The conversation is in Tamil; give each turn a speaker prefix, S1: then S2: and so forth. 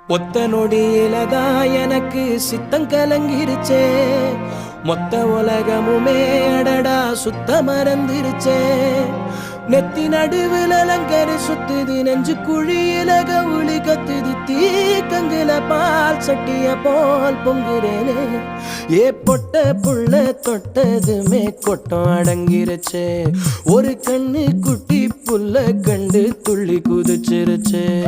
S1: ஒத்த நொடியிலதான் எனக்கு சித்தம் கலங்கிருச்சே. மொத்த உலகமுமே அடடா சுத்த மறந்துருச்சே. நெத்தி நடுவில் அலங்கரி சுத்துது, நெஞ்சு குழியில கவுளி கத்துது, தீக்கங்குல பால் சட்டிய போல் பொங்குறேனே. ஏ பொட்ட புள்ள தொட்டதுமே கொட்டம் அடங்கிருச்சே. ஒரு கண்ணு குட்டி புல்ல கண்டு துள்ளி குதிச்சிருச்சே.